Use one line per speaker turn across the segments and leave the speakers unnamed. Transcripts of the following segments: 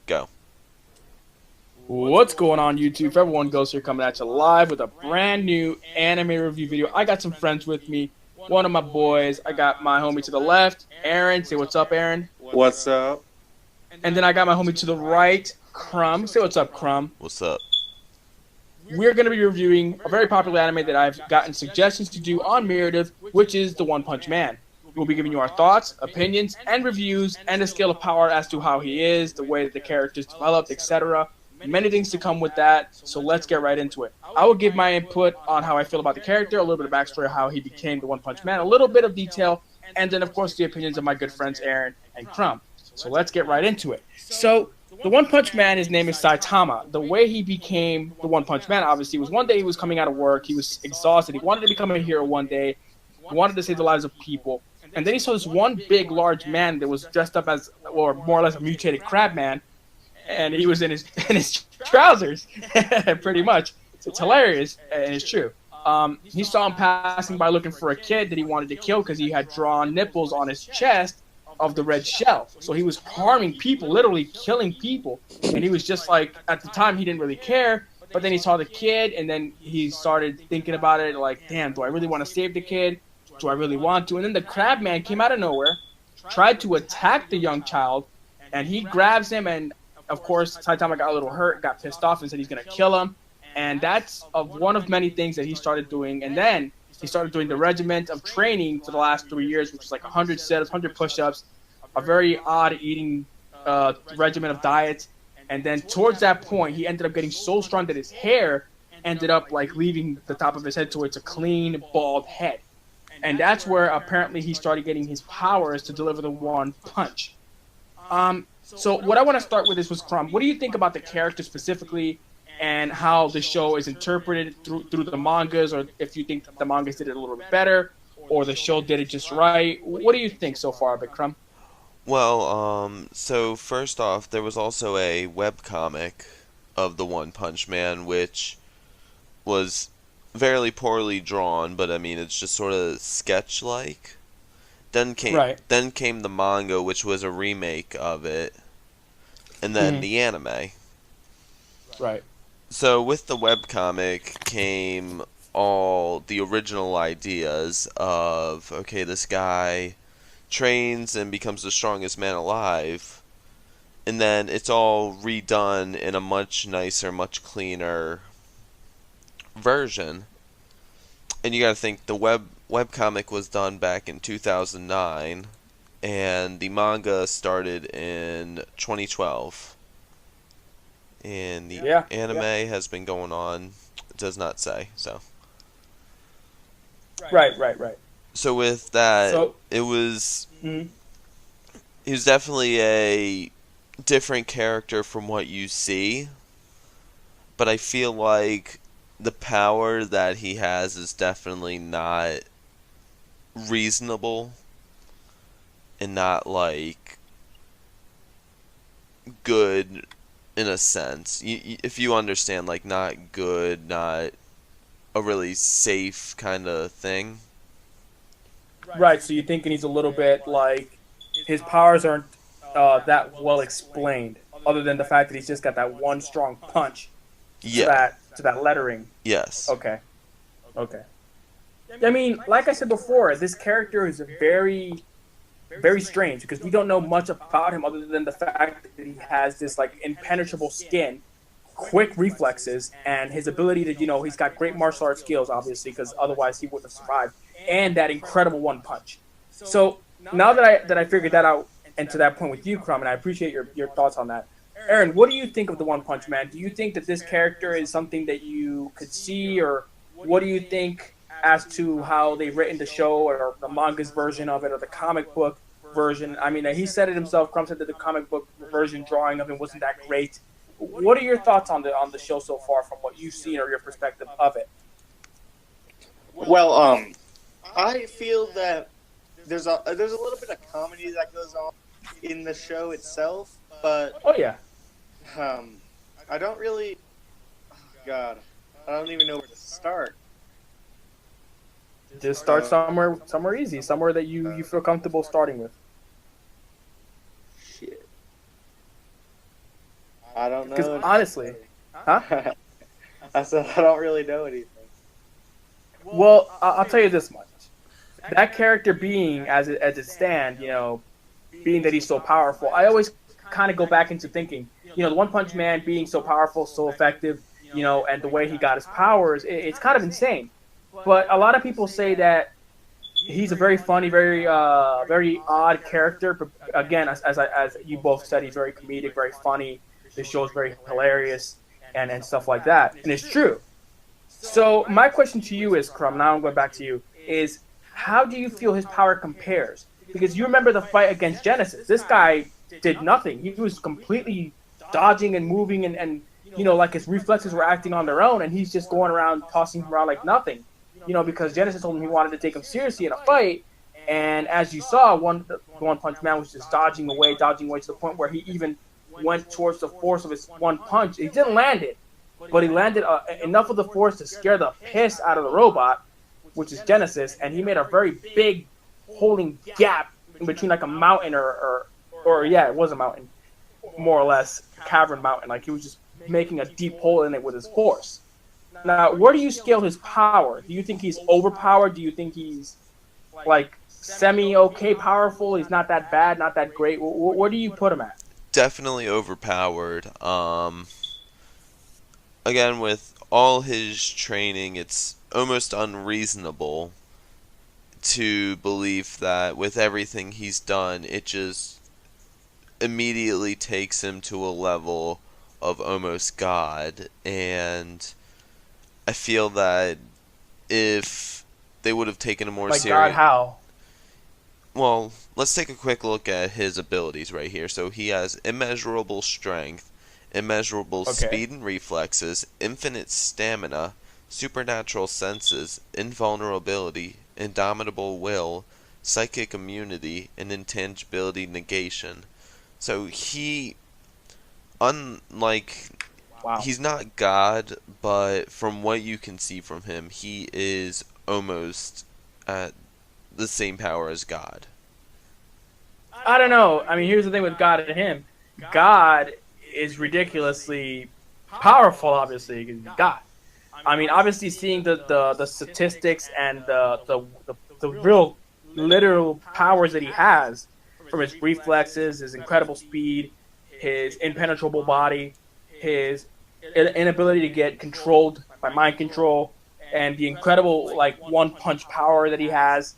Go.
What's going on YouTube? Everyone goes here coming at you live with a brand new anime review video. I got some friends with me. One of my boys. I got my homie to the left, Aaron. Say what's up, Aaron.
What's up?
And then I got my homie to the right, Crumb. Say what's up, Crumb.
What's up?
We're going to be reviewing a very popular anime that I've gotten suggestions to do on Meredith, which is The One Punch Man. We'll be giving you our thoughts, opinions, and reviews, and a scale of power as to how he is, the way that the characters developed, etc. Many things to come with that, so let's get right into it. I will give my input on how I feel about the character, a little bit of backstory of how he became the One Punch Man, a little bit of detail, and then, of course, the opinions of my good friends Aaron and Crumb. So let's get right into it. So, the One Punch Man, his name is Saitama. The way he became the One Punch Man, obviously, was one day he was coming out of work, he was exhausted, he wanted to become a hero one day, he wanted to save the lives of people, and then he saw this one big, large man that was dressed up as, or more or less, a mutated crab man, and he was in his trousers, pretty much. It's hilarious, and it's true. He saw him passing by looking for a kid that he wanted to kill because he had drawn nipples on his chest of the red shell. So he was harming people, literally killing people. And he was just like, at the time, he didn't really care. But then he saw the kid, and then he started thinking about it, like, damn, do I really want to save the kid? Do I really want to? And then the crab man came out of nowhere, tried to attack the young child, and he grabs him, and of course, Saitama got a little hurt, got pissed off, and said he's going to kill him. And that's one of many things that he started doing. And then he started doing the regiment of training for the last 3 years, which was like 100 sit-ups, 100 push-ups, a very odd eating regimen of diet. And then towards that point, he ended up getting so strong that his hair ended up like leaving the top of his head towards a clean, bald head. And that's where apparently he started getting his powers to deliver the one punch. So what I want to start with is Crumb. What do you think about the character specifically and how the show is interpreted through the mangas, or if you think the mangas did it a little bit better or the show did it just right? What do you think so far, Big Crumb?
Well, so first off, there was also a webcomic of the One Punch Man, which was very poorly drawn, but I mean, it's just sort of sketch-like.
Right.
Then came the manga, which was a remake of it, and then the anime.
Right.
So with the webcomic came all the original ideas of, okay, this guy trains and becomes the strongest man alive, and then it's all redone in a much nicer, much cleaner version. And you gotta think the webcomic was done back in 2009, and the manga started in 2012. And the anime has been going on, it does not say, so.
Right.
So with that,
So,
it was
mhm.
he was definitely a different character from what you see, but I feel like the power that he has is definitely not reasonable and not like good in a sense. If you understand, like, not good, not a really safe kind of thing.
Right, so you're thinking he's a little bit like his powers aren't that well explained, other than the fact that he's just got that one strong punch
Yeah.
to that lettering.
Yes.
Okay. Okay. I mean, like I said before, this character is very strange because we don't know much about him other than the fact that he has this like impenetrable skin, quick reflexes, and his ability to, he's got great martial arts skills, obviously, because otherwise he wouldn't have survived, and that incredible one punch. So now that I figured that out and to that point with you, Crumb, and I appreciate your thoughts on that. Aaron, what do you think of the One Punch Man? Do you think that this character is something that you could see, or what do you think as to how they've written the show or the manga's version of it or the comic book version? I mean, he said it himself. Crumb said that the comic book version drawing of it wasn't that great. What are your thoughts on the show so far from what you've seen or your perspective of it?
Well, I feel that there's a little bit of comedy that goes on in the show itself, but
Oh yeah,
I don't really. Oh God, I don't even know where to start.
just start somewhere easy, somewhere that you feel comfortable starting with.
Shit. I don't
Because
know.
honestly, huh?
I said I don't really know anything.
Well, I'll tell you this much: that character being as it stands, being that he's so powerful, I always kind of go back into thinking, the One Punch Man being so powerful, so effective, and the way he got his powers, it's kind of insane. But a lot of people say that he's a very funny, very odd character. But again, as you both said, he's very comedic, very funny. The show is very hilarious and stuff like that, and it's true. So my question to you is, Crumb. Now I'm going back to you. Is how do you feel his power compares? Because you remember the fight against Genesis. This guy did nothing. He was completely dodging and moving, and like his reflexes were acting on their own, and he's just going around tossing him around like nothing. Because Genesis told him he wanted to take him seriously in a fight, and as you saw, One Punch Man was just dodging away to the point where he even went towards the force of his one punch. He didn't land it, but he landed enough of the force to scare the piss out of the robot, which is Genesis, and he made a very big holding gap in between like a mountain or yeah, it was a mountain, more or less, cavern mountain. Like he was just making a deep hole in it with his force. Now, where do you scale his power? Do you think he's overpowered? Do you think he's like semi-okay powerful? He's not that bad, not that great. Where do you put him at?
Definitely overpowered. Again, with all his training, it's almost unreasonable to believe that with everything he's done, it just immediately takes him to a level of almost God. And I feel that if they would have taken a more
Like
serious...
God, how?
Well, let's take a quick look at his abilities right here. So he has immeasurable strength, immeasurable speed and reflexes, infinite stamina, supernatural senses, invulnerability, indomitable will, psychic immunity, and intangibility negation. So he, unlike...
Wow.
He's not God, but from what you can see from him, he is almost at the same power as God.
I don't know. I mean, here's the thing with God and him. God is ridiculously powerful, obviously, because he's God. I mean, obviously, seeing the statistics and the real literal powers that he has, from his reflexes, his incredible speed, his impenetrable body, his inability to get controlled by mind control, and the incredible one punch power that he has,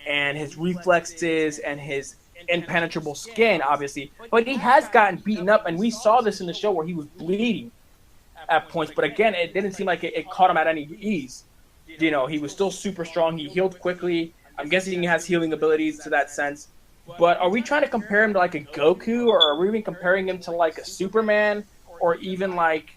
and his reflexes and his impenetrable skin, obviously. But he has gotten beaten up, and we saw this in the show where he was bleeding at points. But again, it didn't seem like it caught him at any ease. He was still super strong. He healed quickly. I'm guessing he has healing abilities to that sense. But are we trying to compare him to like a Goku, or are we even comparing him to like a Superman, or even like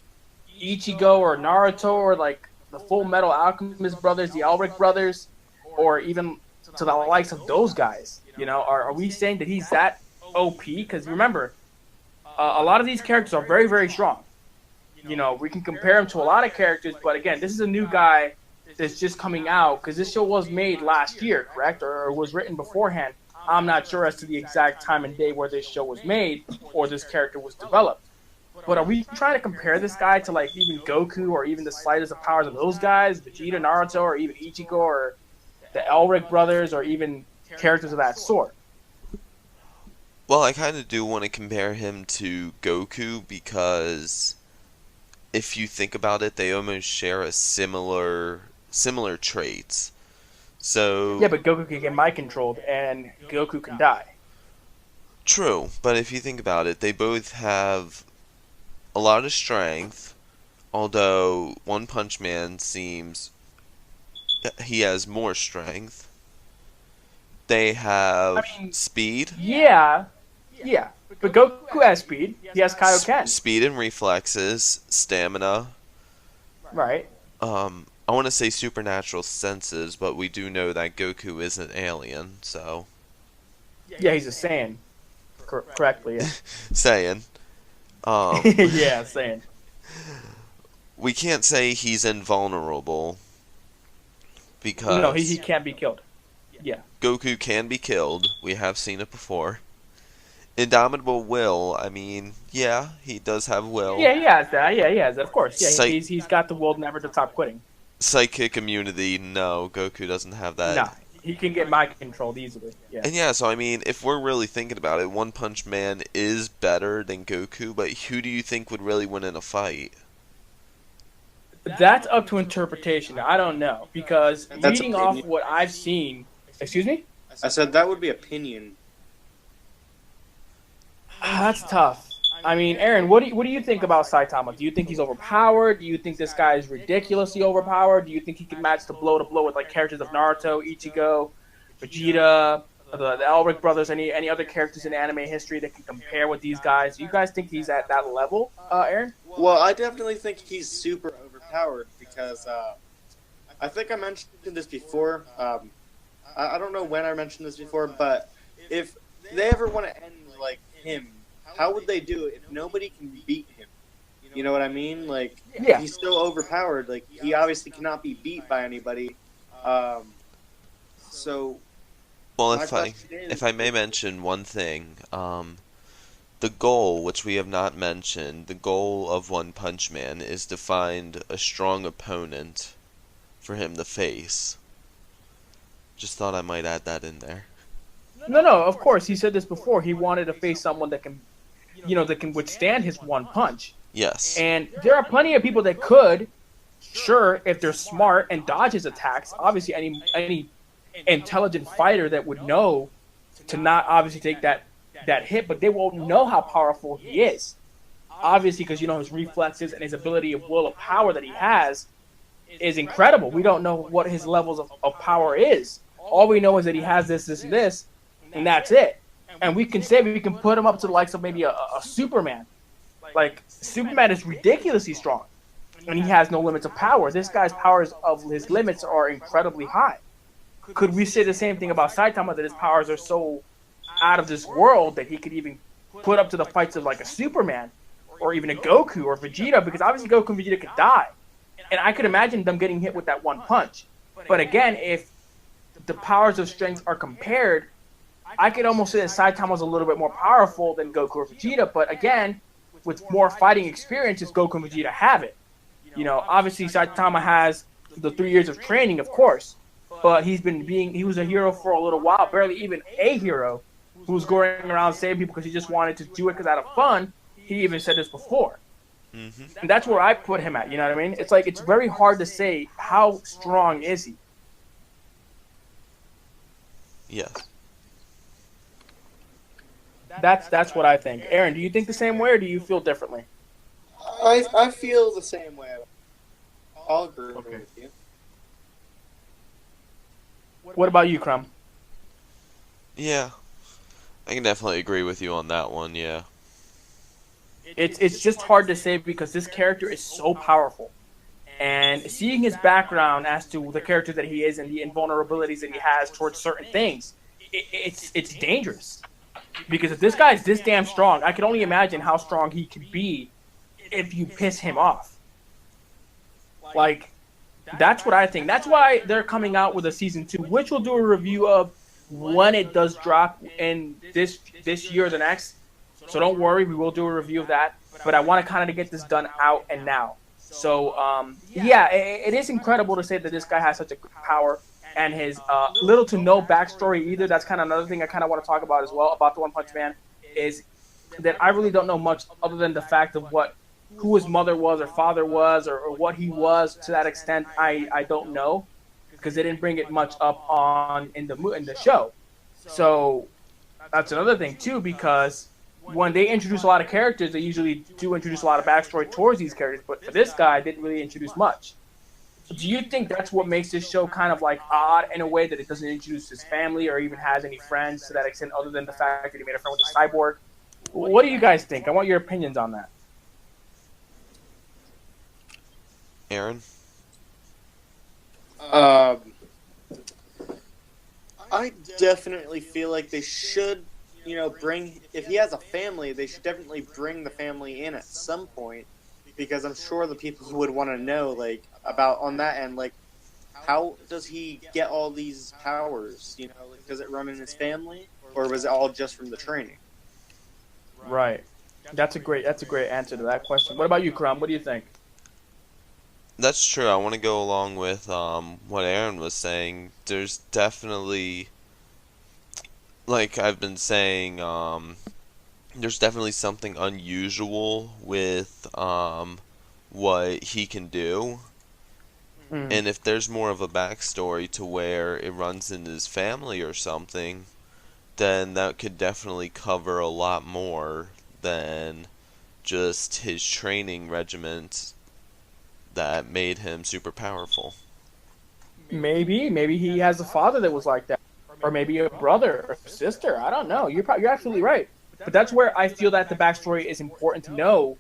Ichigo or Naruto, or like the Full Metal Alchemist brothers, the Elric brothers, or even to the likes of those guys? Are we saying that he's that OP? Because remember, a lot of these characters are very, very strong. We can compare him to a lot of characters, but again, this is a new guy that's just coming out, because this show was made last year, correct? Or was written beforehand. I'm not sure as to the exact time and day where this show was made or this character was developed. But are we trying to compare this guy to like even Goku, or even the slightest of powers of those guys, Vegeta, Naruto, or even Ichigo, or the Elric brothers, or even characters of that sort?
Well, I kind of do want to compare him to Goku, because if you think about it, they almost share a similar traits. So
yeah, but Goku can get mind controlled, and Goku can die.
True, but if you think about it, they both have a lot of strength, although One Punch Man seems he has more strength. They have speed.
Yeah, but Goku has speed. He has Kaioken.
Speed and reflexes, stamina.
Right.
I want to say supernatural senses, but we do know that Goku is an alien, so...
Yeah, he's a Saiyan. Correctly, yeah.
Saiyan.
Yeah, Saiyan.
We can't say he's invulnerable, because...
No, he can't be killed. Yeah.
Goku can be killed. We have seen it before. Indomitable will. I mean, yeah, he does have will.
Yeah, he has that. Yeah, he has that. Of course. Yeah,
Psych-
he's got the will never to stop quitting.
Psychic immunity. No, Goku doesn't have that.
Nah, he can get mind controlled easily. Yeah.
And yeah, so I mean, if we're really thinking about it, One Punch Man is better than Goku, but who do you think would really win in a fight?
That's up to interpretation. I don't know because
That's
reading off
opinion.
what I've seen. Excuse me.
I said that would be opinion.
That's tough. I mean, Aaron, what do you think about Saitama? Do you think he's overpowered? Do you think this guy is ridiculously overpowered? Do you think he can match the blow to blow with like characters of Naruto, Ichigo, Vegeta, the Elric brothers, any other characters in anime history that can compare with these guys? Do you guys think he's at that level, Aaron?
Well, I definitely think he's super overpowered because I think I mentioned this before. I don't know when I mentioned this before, but if they ever want to end like him, how would they do it if nobody can beat him? You know what I mean? Like,
Yeah.
he's so overpowered. Like, he obviously cannot be beat by anybody. So,
Well,
my question is,
if I may mention one thing, the goal, which we have not mentioned, the goal of One Punch Man is to find a strong opponent for him to face. Just thought I might add that in there.
No, of course. He said this before. He wanted to face someone that can, that can withstand his one punch.
Yes.
And there are plenty of people that could, sure, if they're smart and dodge his attacks. Obviously, any intelligent fighter that would know to not obviously take that hit, but they won't know how powerful he is. Obviously, because his reflexes and his ability of will of power that he has is incredible. We don't know what his levels of power is. All we know is that he has this, and that's it. And we can put him up to the likes of maybe a Superman. Like, Superman is ridiculously strong, and he has no limits of power. This guy's powers of his limits are incredibly high. Could we say the same thing about Saitama, that his powers are so out of this world that he could even put up to the fights of like a Superman or even a Goku or Vegeta? Because obviously Goku and Vegeta could die. And I could imagine them getting hit with that one punch. But again, if the powers of strength are compared, I could almost say that Saitama's a little bit more powerful than Goku or Vegeta. But again, with more fighting experiences, Goku and Vegeta have it. Obviously Saitama has the 3 years of training, of course. But he was a hero for a little while, barely even a hero, who was going around saving people because he just wanted to do it because out of fun. He even said this before.
Mm-hmm.
And that's where I put him at, you know what I mean? It's like, it's very hard to say how strong is he.
Yes.
That's what I think. Aaron, do you think the same way, or do you feel differently?
I feel the same way. I'll agree with you.
What about you, Crumb?
Yeah. I can definitely agree with you on that one, yeah.
It's just hard to say because this character is so powerful. And seeing his background as to the character that he is and the invulnerabilities that he has towards certain things, it's dangerous. Because if this guy is this damn strong, I can only imagine how strong he could be if you piss him off. Like, that's what I think. That's why they're coming out with a season 2, which we'll do a review of when it does drop in this year or the next. So don't worry, we will do a review of that. But I want to kind of get this done out and now. So, it is incredible to say that this guy has such a power, and his little to no backstory either. That's kind of another thing I kind of want to talk about as well about the One Punch Man, is that I really don't know much other than the fact of who his mother was or father was or what he was. To that extent, I don't know, because they didn't bring it much up in the show. So that's another thing too, because when they introduce a lot of characters, they usually do introduce a lot of backstory towards these characters. But for this guy, didn't really introduce much. Do you think that's what makes this show kind of like odd in a way, that it doesn't introduce his family or even has any friends to that extent, other than the fact that he made a friend with a cyborg? What do you guys think? I want your opinions on that.
Aaron?
I definitely feel like they should, if he has a family, they should definitely bring the family in at some point, because I'm sure the people would want to know, like, about on that end, like, how does he get all these powers? Does it run in his family, or was it all just from the training?
Right. That's a great answer to that question. What about you, Crumb? What do you think?
That's true. I want to go along with what Aaron was saying. There's definitely, like I've been saying, there's definitely something unusual with what he can do.
Mm.
And if there's more of a backstory to where it runs in his family or something, then that could definitely cover a lot more than just his training regiment that made him super powerful.
Maybe he has a father that was like that, or maybe a brother or sister. I don't know. You're absolutely right. But that's where I feel that the backstory is important to know.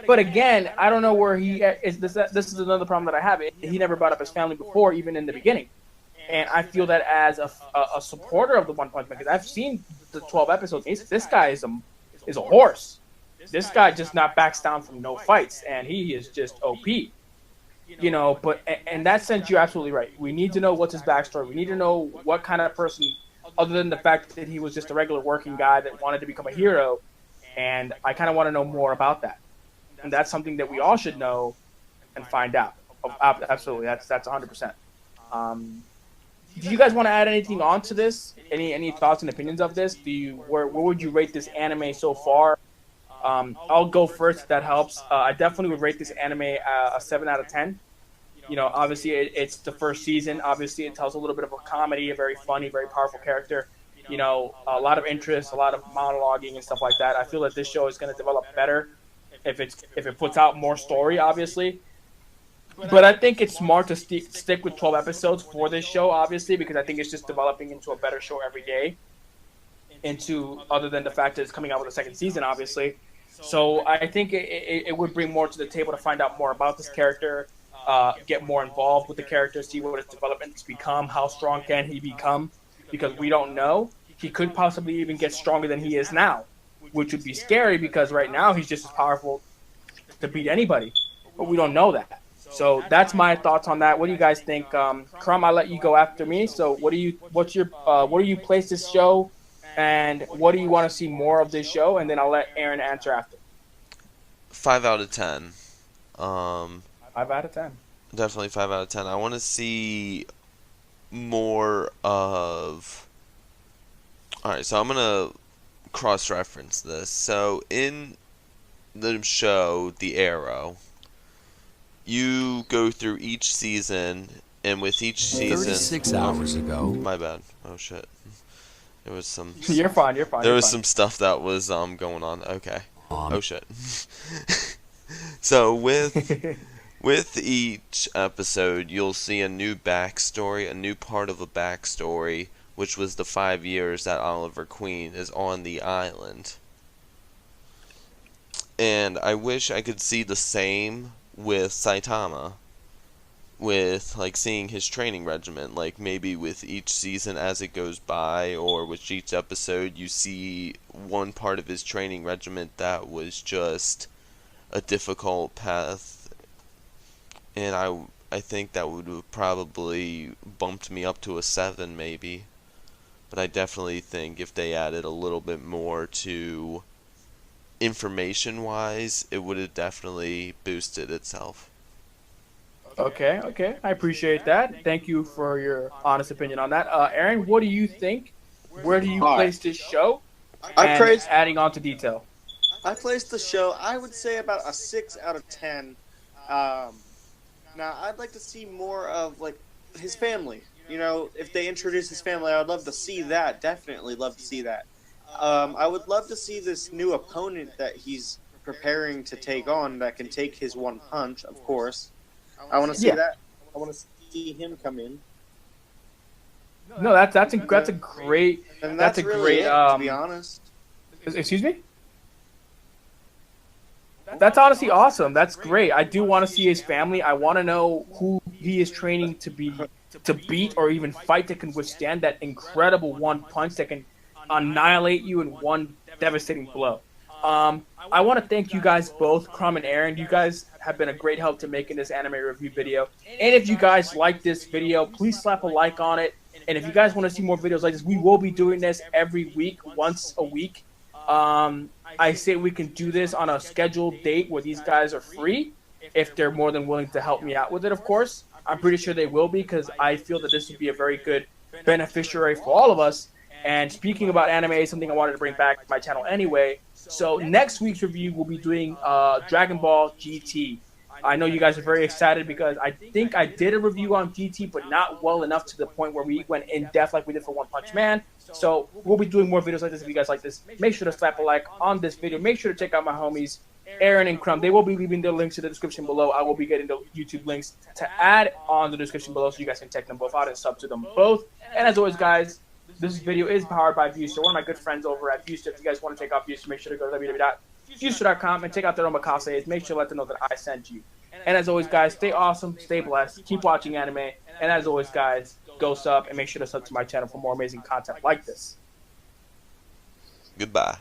But again, I don't know where he is. This is another problem that I have. He never brought up his family before, even in the beginning. And I feel that as a supporter of the One Punch Man, because I've seen the 12 episodes. This guy is a horse. This guy just not backs down from no fights, and he is just OP. You know, but in that sense, you're absolutely right. We need to know what's his backstory. We need to know what kind of person, other than the fact that he was just a regular working guy that wanted to become a hero. And I kind of want to know more about that. And that's something that we all should know and find out. Absolutely, that's 100%. Do you guys want to add anything on to this? Any thoughts and opinions of this? Where would you rate this anime so far? I'll go first if that helps. I definitely would rate this anime a 7 out of 10. You know, obviously it's the first season. Obviously it tells a little bit of a comedy, a very funny, very powerful character. You know, a lot of interest, a lot of monologuing and stuff like that. I feel that this show is going to develop better if it puts out more story, obviously. But I think it's smart to stick with 12 episodes for this show, obviously, because I think it's just developing into a better show every day. Other than the fact that it's coming out with a second season, obviously. So I think it would bring more to the table to find out more about this character, get more involved with the character, see what his development's become, how strong can he become, because we don't know. He could possibly even get stronger than he is now, which would be scary because right now he's just as powerful to beat anybody, but we don't know that. So that's my thoughts on that. What do you guys think? Crumb, I'll let you go after me. So where do you place this show? And what do you want to see more of this show? And then I'll let Aaron answer after.
5 out of 10.
5 out of 10.
Definitely 5 out of 10. I want to see more of... Alright, so I'm going to cross-reference this. So in the show, The Arrow, you go through each season, and with each season...
36 hours ago.
My bad. Oh, shit. There was some...
You're fine.
There was some stuff that was going on. Okay. Oh shit. So with each episode, you'll see a new backstory, a new part of a backstory, which was the 5 years that Oliver Queen is on the island. And I wish I could see the same with Saitama. With like seeing his training regimen, like maybe with each season as it goes by, or with each episode you see one part of his training regimen that was just a difficult path, and I think that would have probably bumped me up to a 7 maybe. But I definitely think if they added a little bit more to information wise, it would have definitely boosted itself.
Okay. I appreciate that. Thank you for your honest opinion on that. Aaron, what do you think? Where do you place this show? Adding on to detail.
I placed the show, I would say about a 6 out of 10. Now, I'd like to see more of, like, his family. You know, if they introduce his family, I would love to see that. Definitely love to see that. I would love to see this new opponent that he's preparing to take on that can take his one punch, of course. I want to see that. I want to see him come in.
No, that's a great.
And
that's a
really
great.
it, to be honest.
Excuse me. That's honestly awesome. That's great. I do want to see his family. I want to know who he is training to beat or even fight that can withstand that incredible one punch that can annihilate you in one devastating blow. I want to thank you guys both, Crumb and Aaron. You guys have been a great help to making this anime review video. And if you guys like this video, please slap a like on it. And if you guys want to see more videos like this, we will be doing this every week, once a week. I say we can do this on a scheduled date where these guys are free, if they're more than willing to help me out with it, of course. I'm pretty sure they will be, because I feel that this would be a very good beneficiary for all of us. And speaking about anime, something I wanted to bring back to my channel anyway. So next week's review, we'll be doing Dragon Ball GT. I know you guys are very excited because I think I did a review on GT, but not well enough to the point where we went in depth like we did for One Punch Man. So we'll be doing more videos like this. If you guys like this, make sure to slap a like on this video. Make sure to check out my homies, Aaron and Crumb. They will be leaving their links in the description below. I will be getting the YouTube links to add on the description below so you guys can check them both out and sub to them both. And as always, guys, this video is powered by Viewster, one of my good friends over at Viewster. If you guys want to check out Viewster, make sure to go to www.viewster.com and check out their omakase. Make sure to let them know that I sent you. And as always, guys, stay awesome, stay blessed, keep watching anime. And as always, guys, go sub and make sure to sub to my channel for more amazing content like this.
Goodbye.